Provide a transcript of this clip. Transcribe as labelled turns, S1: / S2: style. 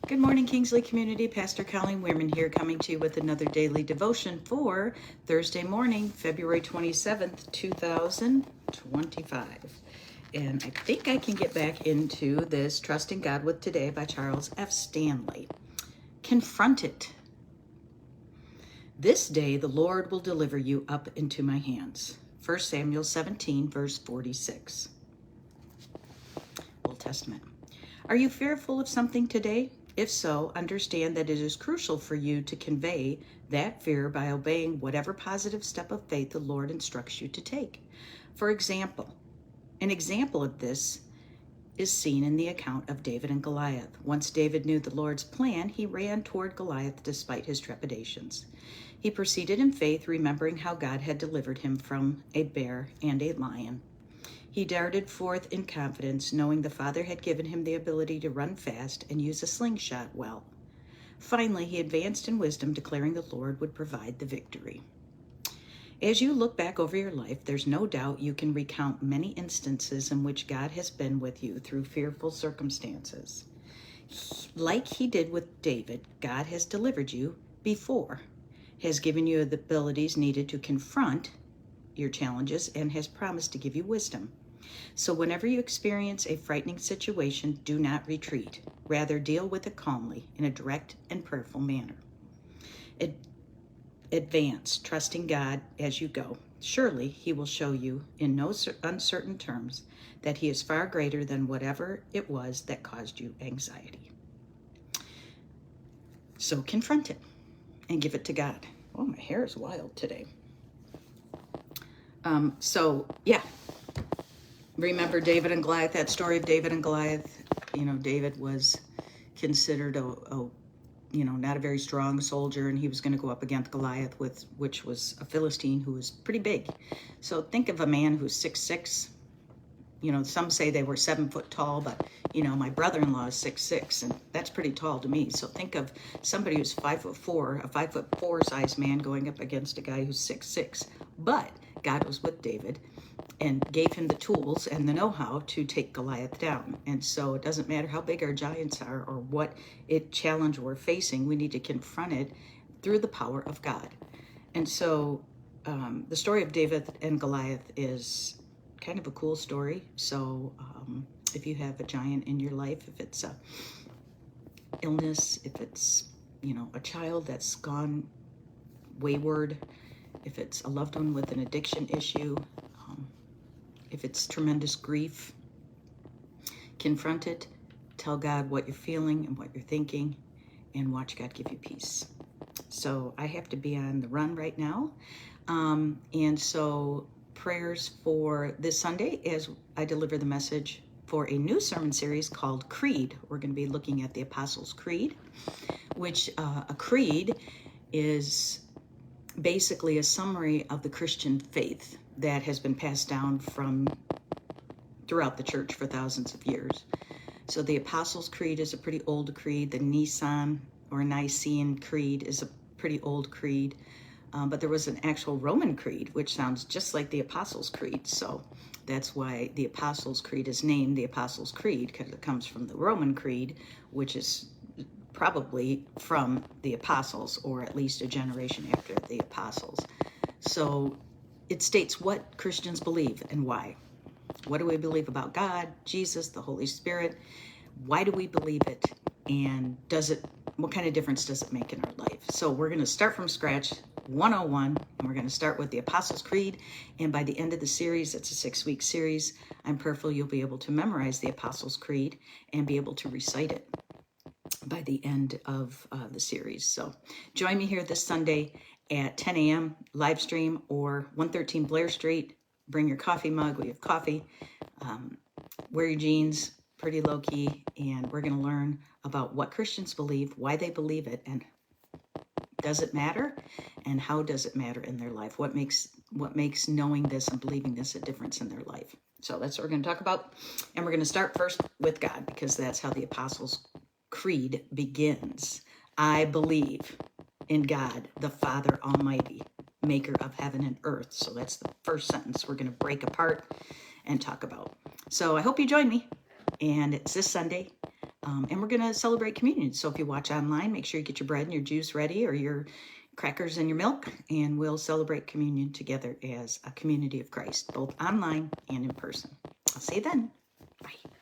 S1: Good morning, Kingsley community. Pastor Colleen Weirman here, coming to you with another daily devotion for Thursday morning, February 27th, 2025. And I think I can get back into this Trusting God with Today by Charles F. Stanley. Confront it. This day the Lord will deliver you up into my hands. 1 Samuel 17, verse 46. Old Testament. Are you fearful of something today? If so, understand that it is crucial for you to convey that fear by obeying whatever positive step of faith the Lord instructs you to take. For example, an example of this is seen in the account of David and Goliath. Once David knew the Lord's plan, he ran toward Goliath despite his trepidations. He proceeded in faith, remembering how God had delivered him from a bear and a lion. He darted forth in confidence, knowing the Father had given him the ability to run fast and use a slingshot well. Finally, he advanced in wisdom, declaring the Lord would provide the victory. As you look back over your life, there's no doubt you can recount many instances in which God has been with you through fearful circumstances. Like he did with David, God has delivered you before, has given you the abilities needed to confront your challenges, and has promised to give you wisdom. So whenever you experience a frightening situation, do not retreat. Rather, deal with it calmly in a direct and prayerful manner. Advance, trusting God as you go. Surely he will show you in no uncertain terms that he is far greater than whatever it was that caused you anxiety. So confront it and give it to God. Oh, my hair is wild today. Remember David and Goliath, that story of David and Goliath. David was considered not a very strong soldier, and he was going to go up against Goliath, which was a Philistine who was pretty big. So think of a man who's 6'6". Some say they were 7 foot tall, but my brother-in-law is 6'6", and that's pretty tall to me. So think of somebody who's 5'4", a 5'4" size man going up against a guy who's 6'6". But God was with David and gave him the tools and the know-how to take Goliath down. And so it doesn't matter how big our giants are or what challenge we're facing, we need to confront it through the power of God. And so the story of David and Goliath is kind of a cool story. So if you have a giant in your life, if it's a illness, if it's a child that's gone wayward, if it's a loved one with an addiction issue, if it's tremendous grief, confront it, tell God what you're feeling and what you're thinking, and watch God give you peace. So I have to be on the run right now. And so prayers for this Sunday as I deliver the message for a new sermon series called Creed. We're going to be looking at the Apostles' Creed, which a creed is basically a summary of the Christian faith that has been passed down from throughout the church for thousands of years. So the Apostles' Creed is a pretty old creed. The Nicene Creed is a pretty old creed. But there was an actual Roman creed, which sounds just like the Apostles' Creed. So that's why the Apostles' Creed is named the Apostles' Creed, because it comes from the Roman creed, which is probably from the apostles, or at least a generation after the apostles. So it states what Christians believe and why. What do we believe about God, Jesus, the Holy Spirit? Why do we believe it? And what kind of difference does it make in our life? So we're going to start from scratch, 101, and we're going to start with the Apostles' Creed. And by the end of the series, it's a 6-week series, I'm prayerful you'll be able to memorize the Apostles' Creed and be able to recite it by the end of the series. So join me here this Sunday at 10 a.m. live stream, or 113 Blair Street. Bring your coffee mug. We have coffee. Wear your jeans, pretty low key, and we're going to learn about what Christians believe, why they believe it, and does it matter, and how does it matter in their life? What makes knowing this and believing this a difference in their life? So that's what we're going to talk about, and we're going to start first with God, because that's how the Apostles' Creed begins. I believe in God, the Father Almighty, maker of heaven and earth. So that's the first sentence we're going to break apart and talk about. So I hope you join me. And it's this Sunday And we're going to celebrate communion. So if you watch online, make sure you get your bread and your juice ready, or your crackers and your milk, and we'll celebrate communion together as a community of Christ, both online and in person. I'll see you then. Bye.